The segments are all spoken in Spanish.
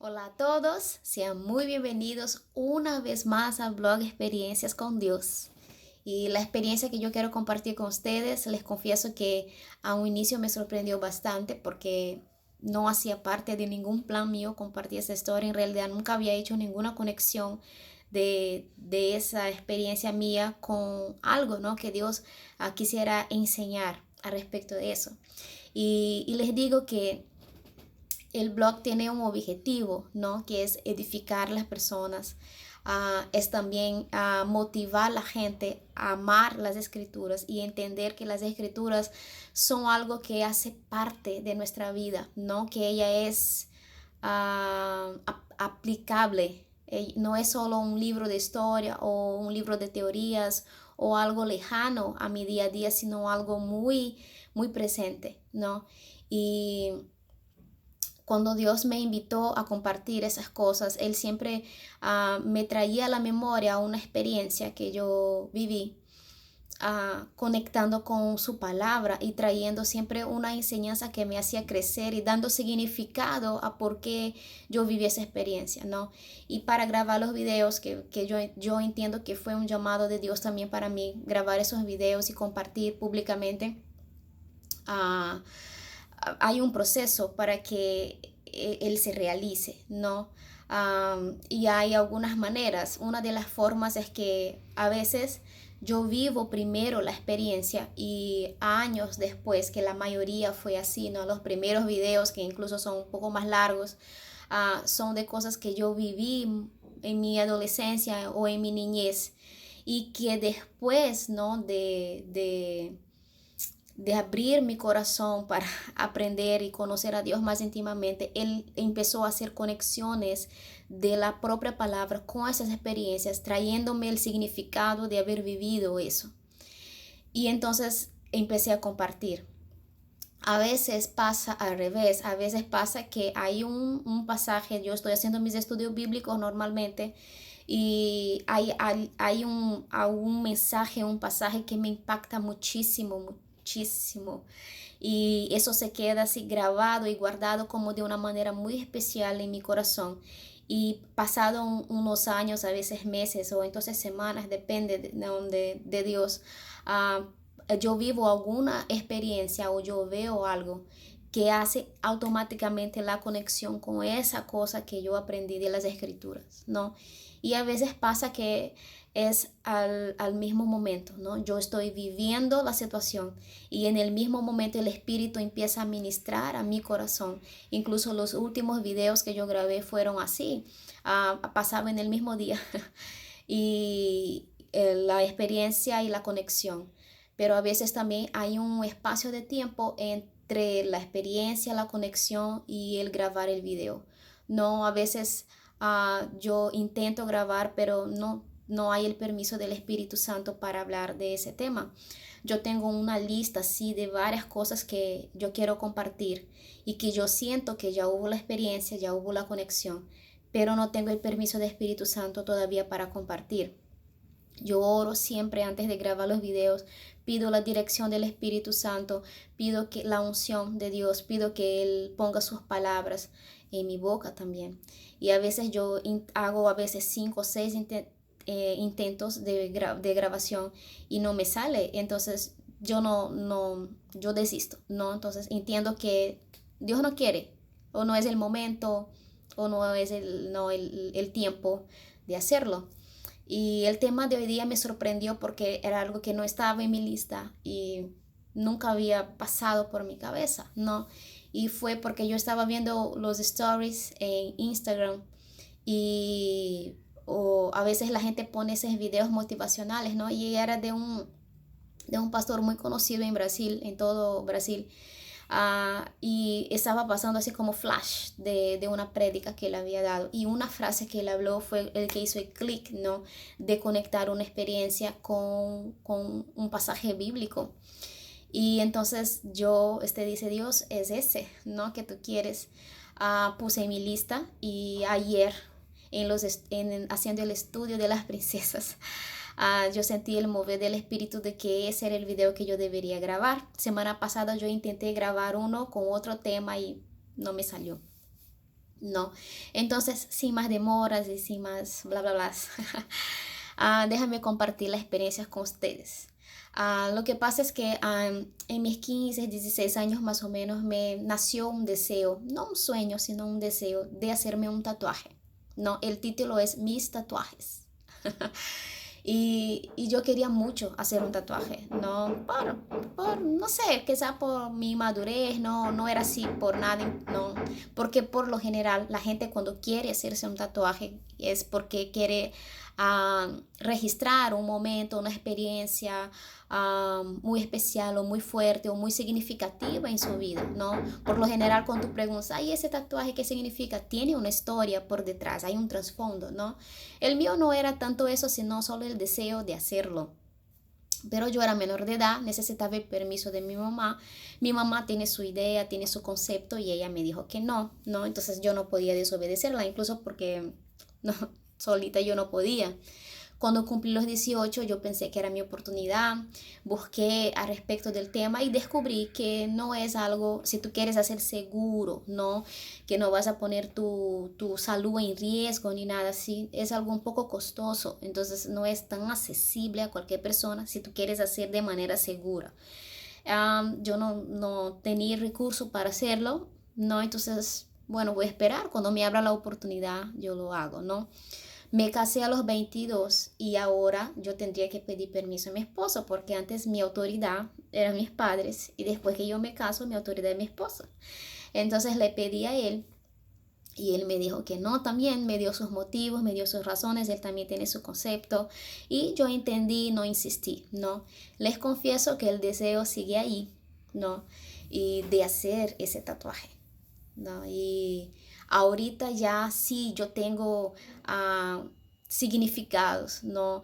Hola a todos, sean muy bienvenidos una vez más al blog Experiencias con Dios. Y la experiencia que yo quiero compartir con ustedes, les confieso que a un inicio me sorprendió bastante porque no hacía parte de ningún plan mío compartir esa historia. En realidad nunca había hecho ninguna conexión de esa experiencia mía con algo, ¿no? Que Dios quisiera enseñar al respecto de eso. Y les digo que el blog tiene un objetivo, ¿no? Que es edificar las personas, es también motivar a la gente a amar las escrituras y entender que las escrituras son algo que hace parte de nuestra vida, ¿no? Que ella es aplicable. No es solo un libro de historia o un libro de teorías o algo lejano a mi día a día, sino algo muy, muy presente, ¿no? Y cuando Dios me invitó a compartir esas cosas, Él siempre me traía a la memoria una experiencia que yo viví, conectando con su palabra y trayendo siempre una enseñanza que me hacía crecer y dando significado a por qué yo viví esa experiencia, ¿no? Y para grabar los videos, que yo entiendo que fue un llamado de Dios también para mí, grabar esos videos y compartir públicamente. Uh, Hay un proceso para que él se realice, ¿no? Y hay algunas maneras. Una de las formas es que a veces yo vivo primero la experiencia y años después, que la mayoría fue así, ¿no? Los primeros videos, que incluso son un poco más largos, son de cosas que yo viví en mi adolescencia o en mi niñez y que después, ¿no? De abrir mi corazón para aprender y conocer a Dios más íntimamente, Él empezó a hacer conexiones de la propia palabra con esas experiencias, trayéndome el significado de haber vivido eso. Y entonces empecé a compartir. A veces pasa al revés, a veces pasa que hay un pasaje, yo estoy haciendo mis estudios bíblicos normalmente y hay un mensaje, un pasaje que me impacta muchísimo, muchísimo. Y eso se queda así grabado y guardado como de una manera muy especial en mi corazón. Y pasado unos años, a veces meses o entonces semanas, depende de Dios, yo vivo alguna experiencia o yo veo algo que hace automáticamente la conexión con esa cosa que yo aprendí de las escrituras, ¿no? Y a veces pasa que es al mismo momento, ¿no? Yo estoy viviendo la situación y en el mismo momento el Espíritu empieza a ministrar a mi corazón. Incluso los últimos videos que yo grabé fueron así, pasaba en el mismo día y la experiencia y la conexión. Pero a veces también hay un espacio de tiempo entre la experiencia, la conexión y el grabar el video. No, a veces yo intento grabar, pero no hay el permiso del Espíritu Santo para hablar de ese tema. Yo tengo una lista así de varias cosas que yo quiero compartir y que yo siento que ya hubo la experiencia, ya hubo la conexión, pero no tengo el permiso del Espíritu Santo todavía para compartir. Yo oro siempre antes de grabar los videos, pido la dirección del Espíritu Santo, pido que la unción de Dios, pido que Él ponga sus palabras en mi boca también. Y a veces yo hago a veces 5 o 6 intentos de grabación y no me sale. Entonces yo desisto, ¿no? Entonces entiendo que Dios no quiere, o no es el momento, o no es el tiempo de hacerlo. Y el tema de hoy día me sorprendió porque era algo que no estaba en mi lista y nunca había pasado por mi cabeza, ¿no? Y fue porque yo estaba viendo los stories en Instagram y o a veces la gente pone esos videos motivacionales, ¿no? Y era de un pastor muy conocido en Brasil, en todo Brasil. Y estaba pasando así como flash de una prédica que él había dado y una frase que él habló fue el que hizo el clic, ¿no? De conectar una experiencia con un pasaje bíblico. Y entonces dice Dios, es ese, ¿no? Que tú quieres. Puse en mi lista y ayer haciendo el estudio de las princesas, yo sentí el mover del espíritu de que ese era el video que yo debería grabar. Semana pasada yo intenté grabar uno con otro tema y no me salió. ¿no? Entonces, sin más demoras y sin más bla, bla, bla, déjame compartir las experiencias con ustedes. Lo que pasa es que en mis 15, 16 años más o menos me nació un deseo, no un sueño, sino un deseo de hacerme un tatuaje. No, el título es Mis tatuajes. Y yo quería mucho hacer un tatuaje, no no sé, quizá por mi madurez, no era así por nada, no, porque por lo general la gente cuando quiere hacerse un tatuaje es porque quiere registrar un momento, una experiencia muy especial o muy fuerte o muy significativa en su vida, ¿no? Por lo general cuando tú preguntas, ay, ese tatuaje, ¿qué significa? Tiene una historia por detrás, hay un trasfondo, ¿no? El mío no era tanto eso, sino solo el deseo de hacerlo. Pero yo era menor de edad, necesitaba el permiso de mi mamá. Mi mamá tiene su idea, tiene su concepto y ella me dijo que no, ¿no? Entonces yo no podía desobedecerla, incluso porque no, solita yo no podía. Cuando cumplí los 18 yo pensé que era mi oportunidad, busqué al respecto del tema y descubrí que no es algo, si tú quieres hacer seguro, no, que no vas a poner tu salud en riesgo ni nada así, es algo un poco costoso, entonces no es tan accesible a cualquier persona si tú quieres hacer de manera segura. Yo no tenía recursos para hacerlo, no, entonces, bueno, voy a esperar, cuando me abra la oportunidad yo lo hago, ¿no? Me casé a los 22 y ahora yo tendría que pedir permiso a mi esposo porque antes mi autoridad eran mis padres y después que yo me caso mi autoridad es mi esposo. Entonces le pedí a él y él me dijo que no también, me dio sus motivos, me dio sus razones, él también tiene su concepto y yo entendí, no insistí, ¿no? Les confieso que el deseo sigue ahí, ¿no? Y de hacer ese tatuaje, ¿no? Y ahorita ya sí yo tengo significados, ¿no?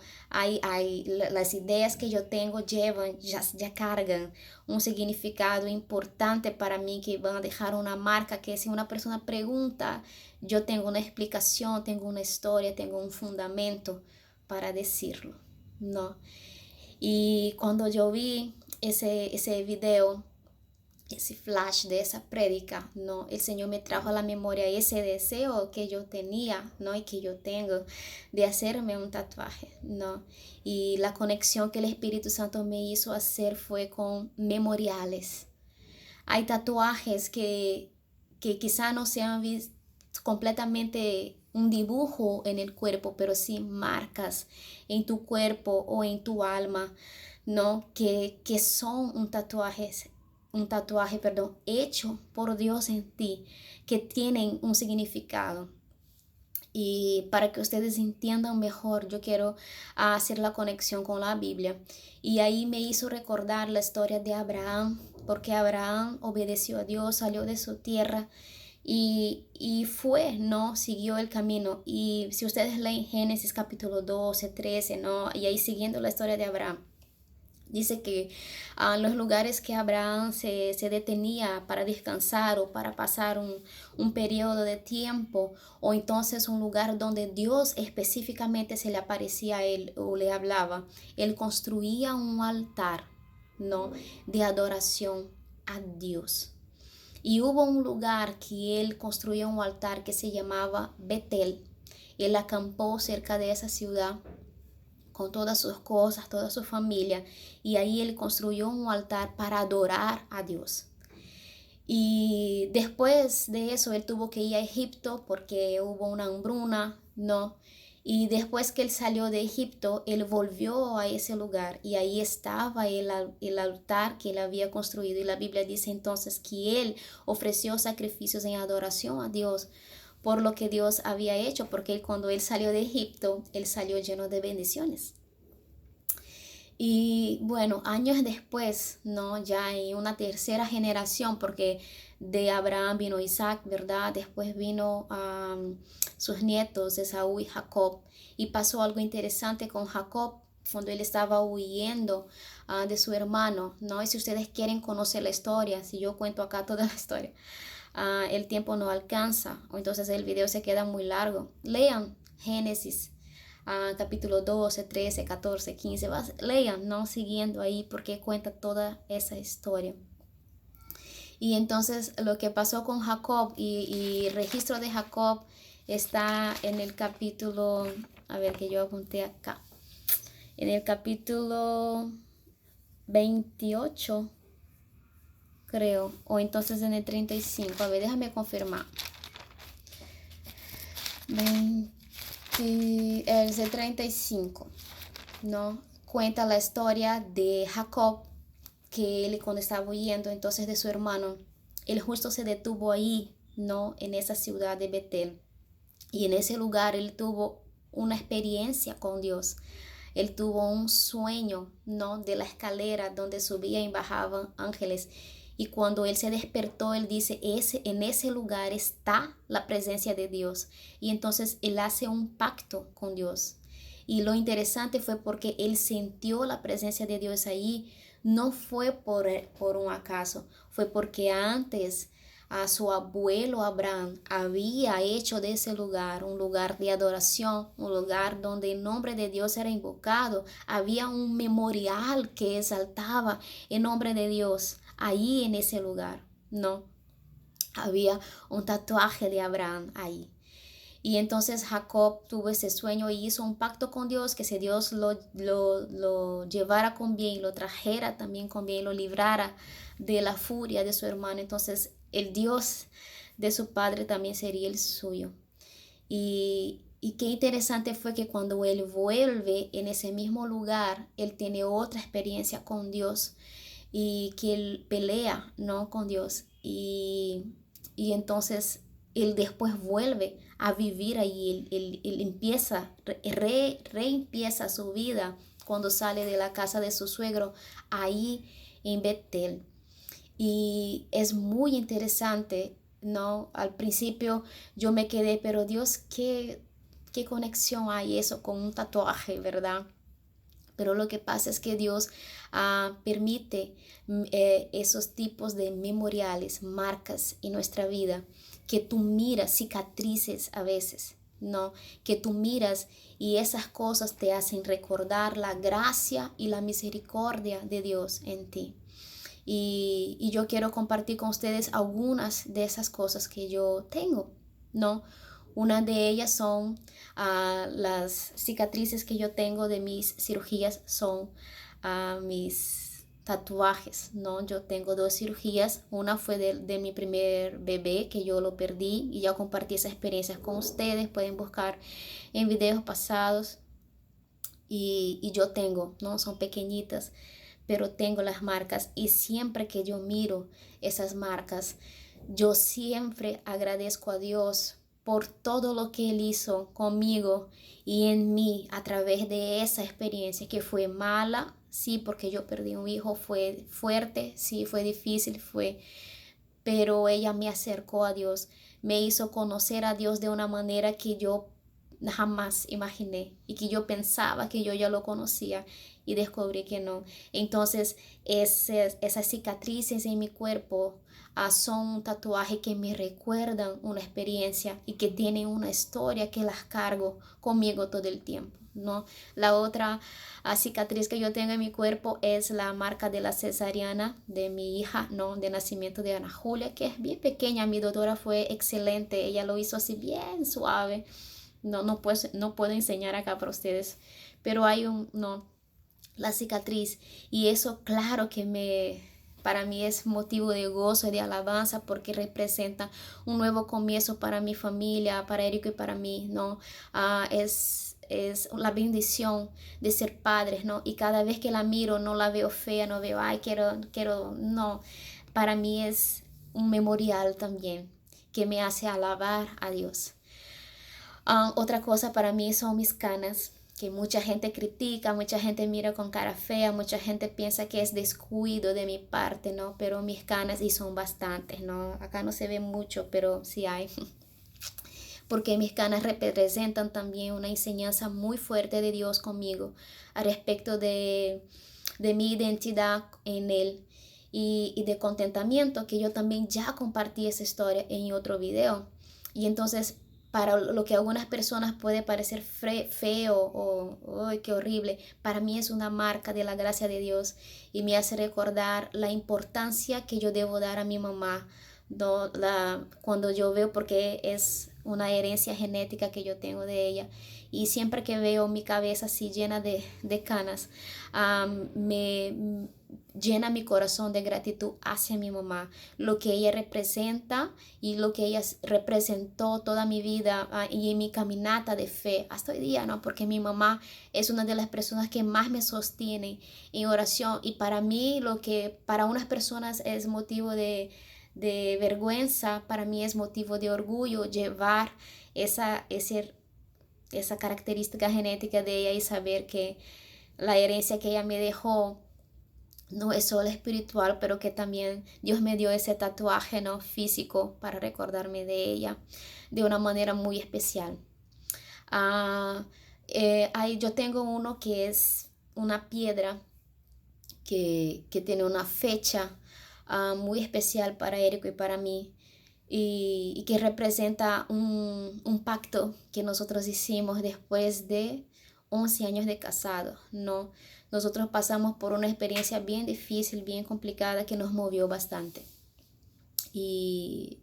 Las ideas que yo tengo llevan, ya cargan un significado importante para mí que van a dejar una marca que si una persona pregunta, yo tengo una explicación, tengo una historia, tengo un fundamento para decirlo, ¿no? Y cuando yo vi ese video, ese flash de esa prédica, ¿no? El Señor me trajo a la memoria ese deseo que yo tenía, ¿no? Y que yo tengo de hacerme un tatuaje, ¿no? Y la conexión que el Espíritu Santo me hizo hacer fue con memoriales. Hay tatuajes que quizá no sean completamente un dibujo en el cuerpo, pero sí marcas en tu cuerpo o en tu alma, ¿no? Que son un tatuaje, perdón, hecho por Dios en ti, que tienen un significado. Y para que ustedes entiendan mejor, yo quiero hacer la conexión con la Biblia. Y ahí me hizo recordar la historia de Abraham, porque Abraham obedeció a Dios, salió de su tierra y fue, ¿no? Siguió el camino. Y si ustedes leen Génesis capítulo 12 13 ¿no? Y ahí siguiendo la historia de Abraham. Dice que los lugares que Abraham se detenía para descansar o para pasar un periodo de tiempo, o entonces un lugar donde Dios específicamente se le aparecía a él o le hablaba, él construía un altar, ¿no? De adoración a Dios. Y hubo un lugar que él construyó un altar que se llamaba Betel. Él acampó cerca de esa ciudad con todas sus cosas, toda su familia, y ahí él construyó un altar para adorar a Dios. Y después de eso él tuvo que ir a Egipto porque hubo una hambruna, ¿no? Y después que él salió de Egipto, él volvió a ese lugar y ahí estaba el altar que él había construido. Y la Biblia dice entonces que él ofreció sacrificios en adoración a Dios por lo que Dios había hecho, porque cuando él salió de Egipto, él salió lleno de bendiciones. Y bueno, años después, ¿no? Ya en una tercera generación, porque de Abraham vino Isaac, ¿verdad? Después vino sus nietos, Esaú y Jacob. Y pasó algo interesante con Jacob cuando él estaba huyendo de su hermano, ¿no? Y si ustedes quieren conocer la historia, si yo cuento acá toda la historia, el tiempo no alcanza, o entonces el video se queda muy largo. Lean Génesis capítulo 12 13 14 15 lean, ¿no? Siguiendo ahí porque cuenta toda esa historia. Y entonces lo que pasó con Jacob y el registro de Jacob está en el capítulo, a ver que yo apunté acá, en el capítulo 28, creo, o entonces en el 35, a ver, déjame confirmar. Es el 35, ¿no? Cuenta la historia de Jacob, que él cuando estaba huyendo entonces de su hermano, él justo se detuvo ahí, ¿no? En esa ciudad de Betel. Y en ese lugar él tuvo una experiencia con Dios. Él tuvo un sueño, ¿no? De la escalera donde subían y bajaban ángeles. Y cuando él se despertó, él dice, en ese lugar está la presencia de Dios. Y entonces él hace un pacto con Dios. Y lo interesante fue porque él sintió la presencia de Dios ahí. No fue por un acaso, fue porque antes a su abuelo Abraham había hecho de ese lugar un lugar de adoración, un lugar donde el nombre de Dios era invocado. Había un memorial que exaltaba el nombre de Dios ahí en ese lugar, ¿no? Había un tatuaje de Abraham ahí. Y entonces Jacob tuvo ese sueño y hizo un pacto con Dios, que si Dios lo llevara con bien, lo trajera también con bien, lo librara de la furia de su hermano, entonces el Dios de su padre también sería el suyo. Y qué interesante fue que cuando él vuelve en ese mismo lugar, él tiene otra experiencia con Dios y que él pelea, ¿no? Con Dios. Y entonces él después vuelve a vivir ahí, él empieza, reempieza su vida cuando sale de la casa de su suegro ahí en Betel. Y es muy interesante, ¿no? Al principio yo me quedé, pero Dios, ¿qué conexión hay eso con un tatuaje, verdad? Pero lo que pasa es que Dios permite esos tipos de memoriales, marcas en nuestra vida, que tú miras, cicatrices a veces, ¿no? Que tú miras y esas cosas te hacen recordar la gracia y la misericordia de Dios en ti. Y yo quiero compartir con ustedes algunas de esas cosas que yo tengo, ¿no? Una de ellas son las cicatrices que yo tengo de mis cirugías, son mis tatuajes, ¿no? Yo tengo dos cirugías, una fue de mi primer bebé que yo lo perdí y ya compartí esas experiencias con ustedes, pueden buscar en videos pasados y yo tengo, ¿no? Son pequeñitas, pero tengo las marcas y siempre que yo miro esas marcas, yo siempre agradezco a Dios por todo lo que Él hizo conmigo y en mí a través de esa experiencia que fue mala, sí, porque yo perdí un hijo, fue fuerte, sí, fue difícil, pero ella me acercó a Dios, me hizo conocer a Dios de una manera que yo jamás imaginé y que yo pensaba que yo ya lo conocía y descubrí que no. Entonces, esas cicatrices en mi cuerpo son un tatuaje que me recuerdan una experiencia y que tienen una historia que las cargo conmigo todo el tiempo, ¿no? La otra cicatriz que yo tengo en mi cuerpo es la marca de la cesariana de mi hija, ¿no? De nacimiento de Ana Julia, que es bien pequeña. Mi doctora fue excelente, ella lo hizo así bien suave. No puedo enseñar acá para ustedes, pero hay la cicatriz y eso claro que para mí es motivo de gozo y de alabanza porque representa un nuevo comienzo para mi familia, para Eric y para mí, ¿no? Es la bendición de ser padres, ¿no? Y cada vez que la miro no la veo fea, no veo, ay, no. Para mí es un memorial también que me hace alabar a Dios. Otra cosa para mí son mis canas, que mucha gente critica, mucha gente mira con cara fea, mucha gente piensa que es descuido de mi parte, ¿no? Pero mis canas y son bastantes, ¿no? Acá no se ve mucho, pero sí hay. Porque mis canas representan también una enseñanza muy fuerte de Dios conmigo a respecto de mi identidad en Él y de contentamiento, que yo también ya compartí esa historia en otro video. Y entonces para lo que a algunas personas puede parecer feo o "Ay, qué horrible", para mí es una marca de la gracia de Dios y me hace recordar la importancia que yo debo dar a mi mamá, no, cuando yo veo, porque es una herencia genética que yo tengo de ella. Y siempre que veo mi cabeza así llena de canas, me llena mi corazón de gratitud hacia mi mamá, lo que ella representa y lo que ella representó toda mi vida, y en mi caminata de fe hasta hoy día, ¿no? Porque mi mamá es una de las personas que más me sostiene en oración, y para mí lo que para unas personas es motivo de vergüenza, para mí es motivo de orgullo llevar esa característica genética de ella y saber que la herencia que ella me dejó no es solo espiritual, pero que también Dios me dio ese tatuaje, ¿no?, físico, para recordarme de ella de una manera muy especial. Ah, yo tengo uno que es una piedra que tiene una fecha muy especial para Érico y para mí, y que representa un pacto que nosotros hicimos después de 11 años de casado, ¿no? Nosotros pasamos por una experiencia bien difícil, bien complicada, que nos movió bastante. Y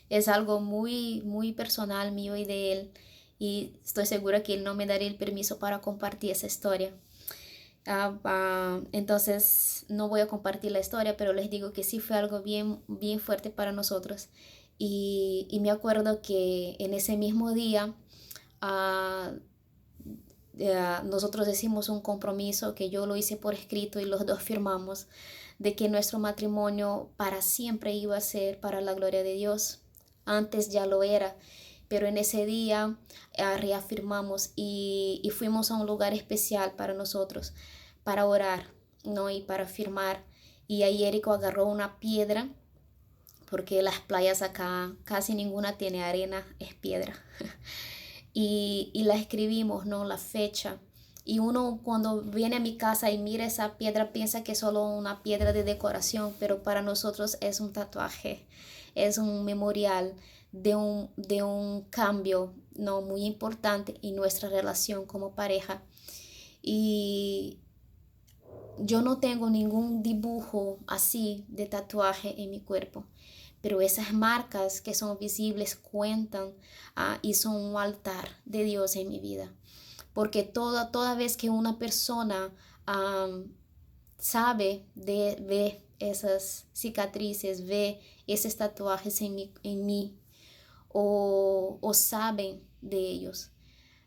es algo muy, muy personal mío y de él. Y estoy segura que él no me daría el permiso para compartir esa historia. Entonces no voy a compartir la historia, pero les digo que sí fue algo bien, bien fuerte para nosotros. Y me acuerdo que en ese mismo día, uh, nosotros hicimos un compromiso que yo lo hice por escrito y los dos firmamos, de que nuestro matrimonio para siempre iba a ser para la gloria de Dios. Antes ya lo era, pero en ese día reafirmamos y fuimos a un lugar especial para nosotros, para orar, ¿no?, y para firmar. Y ahí Érico agarró una piedra, porque las playas acá casi ninguna tiene arena, es piedra. Y la escribimos, ¿no?, la fecha. Y uno cuando viene a mi casa y mira esa piedra piensa que es solo una piedra de decoración, pero para nosotros es un tatuaje, es un memorial de un cambio, ¿no?, muy importante en nuestra relación como pareja. Y yo no tengo ningún dibujo así de tatuaje en mi cuerpo, pero esas marcas que son visibles cuentan, y son un altar de Dios en mi vida. Porque toda vez que una persona ve esas cicatrices, ve esos tatuajes en mí, o saben de ellos,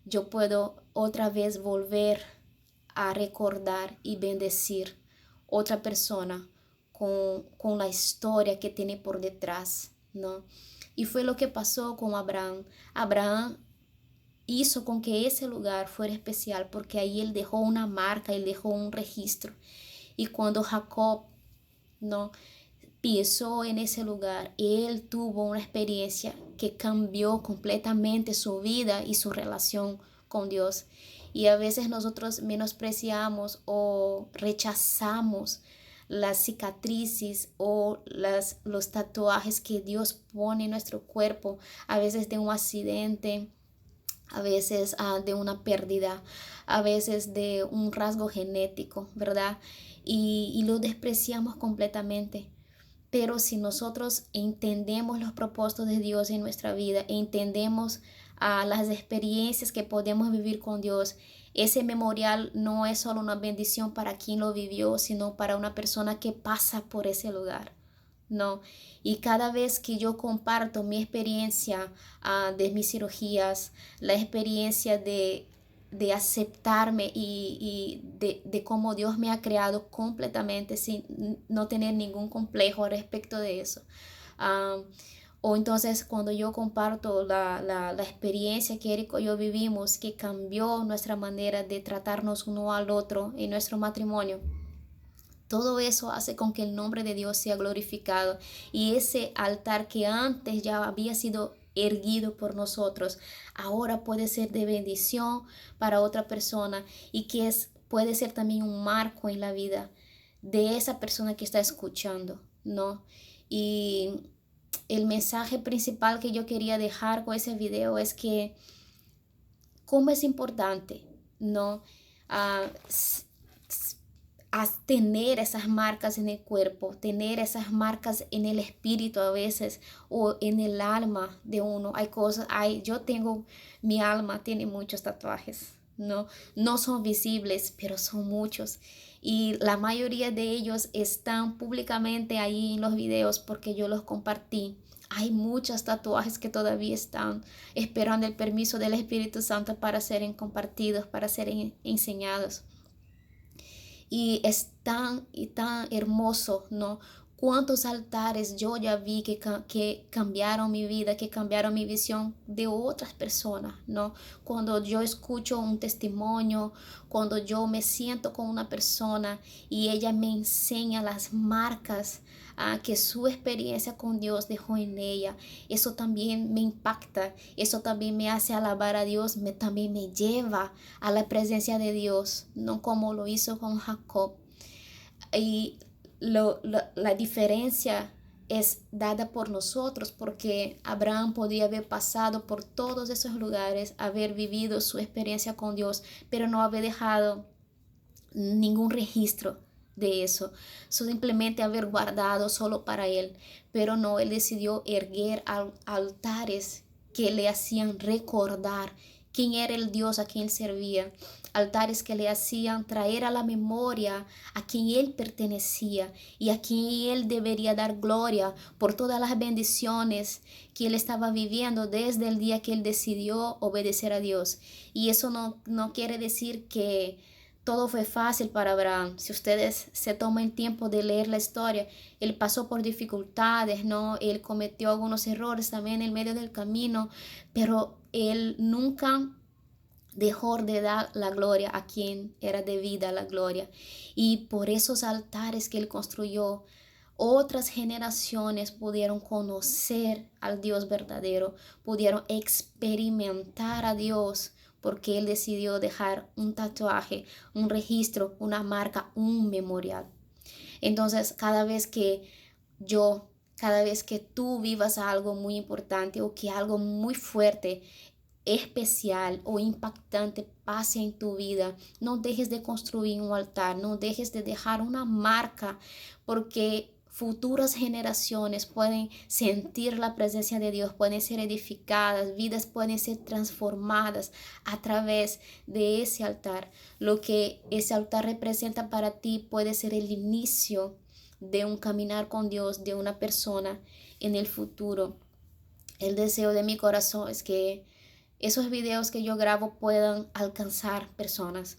yo puedo otra vez volver a recordar y bendecir otra persona con la historia que tiene por detrás, ¿no? Y fue lo que pasó con Abraham. Abraham hizo con que ese lugar fuera especial, porque ahí él dejó una marca, él dejó un registro. Y cuando Jacob, ¿no?, pisó en ese lugar, él tuvo una experiencia que cambió completamente su vida y su relación con Dios. Y a veces nosotros menospreciamos o rechazamos las cicatrices o los tatuajes que Dios pone en nuestro cuerpo, a veces de un accidente, a veces de una pérdida, a veces de un rasgo genético, ¿verdad? Y lo despreciamos completamente. Pero si nosotros entendemos los propósitos de Dios en nuestra vida, entendemos las experiencias que podemos vivir con Dios, ese memorial no es solo una bendición para quien lo vivió, sino para una persona que pasa por ese lugar, ¿no? Y cada vez que yo comparto mi experiencia de mis cirugías, la experiencia de aceptarme y de cómo Dios me ha creado completamente sin no tener ningún complejo al respecto de eso. Um, o entonces cuando yo comparto la experiencia que Eric y yo vivimos, que cambió nuestra manera de tratarnos uno al otro en nuestro matrimonio, todo eso hace con que el nombre de Dios sea glorificado, y ese altar que antes ya había sido erguido por nosotros, ahora puede ser de bendición para otra persona, y que puede ser también un marco en la vida de esa persona que está escuchando, ¿no? Y el mensaje principal que yo quería dejar con ese video es que cómo es importante, ¿no? Ah, a tener esas marcas en el cuerpo, tener esas marcas en el espíritu a veces o en el alma de uno. Hay cosas, yo tengo, mi alma tiene muchos tatuajes, ¿no? No son visibles, pero son muchos. Y la mayoría de ellos están públicamente ahí en los videos porque yo los compartí. Hay muchos tatuajes que todavía están esperando el permiso del Espíritu Santo para ser compartidos, para ser enseñados. Y es tan hermoso, ¿no? Cuántos altares yo ya vi que cambiaron mi vida, que cambiaron mi visión de otras personas, ¿no? Cuando yo escucho un testimonio, cuando yo me siento con una persona y ella me enseña las marcas que su experiencia con Dios dejó en ella, eso también me impacta, eso también me hace alabar a Dios, también me lleva a la presencia de Dios, no como lo hizo con Jacob. Y la diferencia es dada por nosotros porque Abraham podía haber pasado por todos esos lugares, haber vivido su experiencia con Dios, pero no haber dejado ningún registro de eso, simplemente haber guardado solo para él, pero no, él decidió erguer altares que le hacían recordar quién era el Dios a quien él servía, altares que le hacían traer a la memoria a quien él pertenecía y a quien él debería dar gloria por todas las bendiciones que él estaba viviendo desde el día que él decidió obedecer a Dios. Y eso no quiere decir que todo fue fácil para Abraham. Si ustedes se toman el tiempo de leer la historia, él pasó por dificultades, ¿no? Él cometió algunos errores también en medio del camino, pero él nunca dejó de dar la gloria a quien era debida la gloria. Y por esos altares que él construyó, otras generaciones pudieron conocer al Dios verdadero, pudieron experimentar a Dios porque él decidió dejar un tatuaje, un registro, una marca, un memorial. Entonces, cada vez que tú vivas algo muy importante o que algo muy fuerte, especial o impactante pase en tu vida, no dejes de construir un altar, no dejes de dejar una marca, porque futuras generaciones pueden sentir la presencia de Dios, pueden ser edificadas, vidas pueden ser transformadas a través de ese altar. Lo que ese altar representa para ti puede ser el inicio de un caminar con Dios de una persona en el futuro. El deseo de mi corazón es que esos videos que yo grabo puedan alcanzar personas,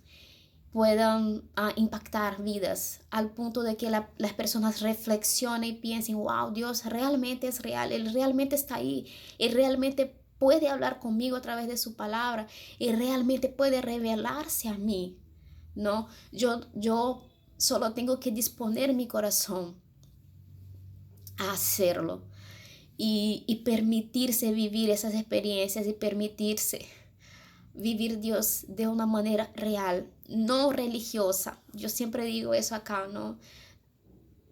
puedan impactar vidas al punto de que las personas reflexionen y piensen, wow, Dios realmente es real, Él realmente está ahí, Él realmente puede hablar conmigo a través de su palabra, Él realmente puede revelarse a mí, ¿no? Yo solo tengo que disponer mi corazón a hacerlo y permitirse vivir esas experiencias y permitirse vivir Dios de una manera real, no religiosa. Yo siempre digo eso acá, ¿no?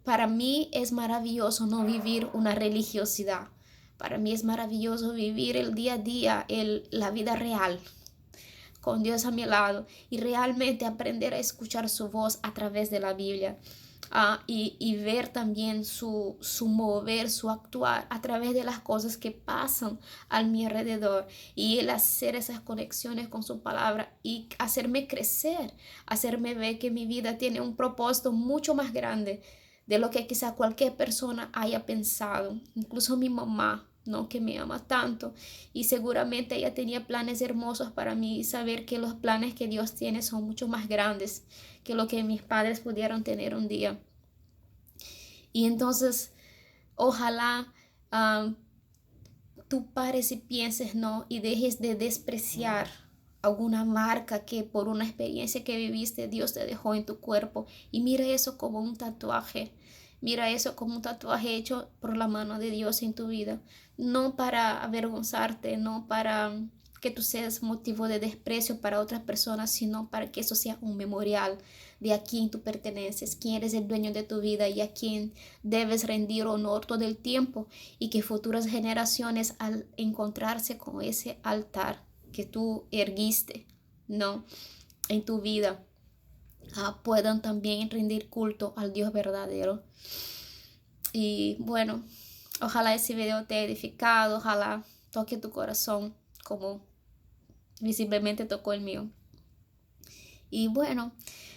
Para mí es maravilloso no vivir una religiosidad. Para mí es maravilloso vivir el día a día, la vida real, con Dios a mi lado y realmente aprender a escuchar su voz a través de la Biblia. Y ver también su mover, su actuar a través de las cosas que pasan a mi alrededor y el hacer esas conexiones con su palabra y hacerme crecer, hacerme ver que mi vida tiene un propósito mucho más grande de lo que quizá cualquier persona haya pensado, incluso mi mamá, ¿no? Que me ama tanto y seguramente ella tenía planes hermosos para mí y saber que los planes que Dios tiene son mucho más grandes que lo que mis padres pudieron tener un día. Y entonces, ojalá tú pares y pienses, ¿no? Y dejes de despreciar alguna marca que por una experiencia que viviste Dios te dejó en tu cuerpo y mira eso como un tatuaje. Mira eso como un tatuaje hecho por la mano de Dios en tu vida, no para avergonzarte, no para que tú seas motivo de desprecio para otras personas, sino para que eso sea un memorial de a quién tú perteneces, quién eres el dueño de tu vida y a quién debes rendir honor todo el tiempo, y que futuras generaciones, al encontrarse con ese altar que tú erguiste, ¿no?, en tu vida, puedan también rendir culto al Dios verdadero. Y bueno, ojalá ese video te haya edificado, ojalá toque tu corazón como visiblemente tocó el mío. Y bueno,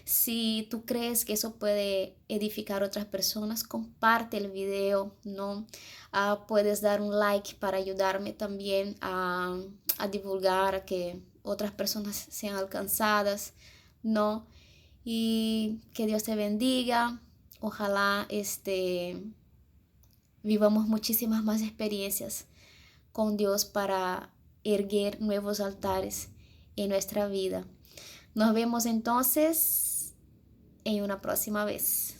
si tú crees que eso puede edificar a otras personas, comparte el video, ¿no? Puedes dar un like para ayudarme también a divulgar, a que otras personas sean alcanzadas, ¿no? Y que Dios te bendiga. Ojalá vivamos muchísimas más experiencias con Dios para erguer nuevos altares en nuestra vida. Nos vemos entonces en una próxima vez.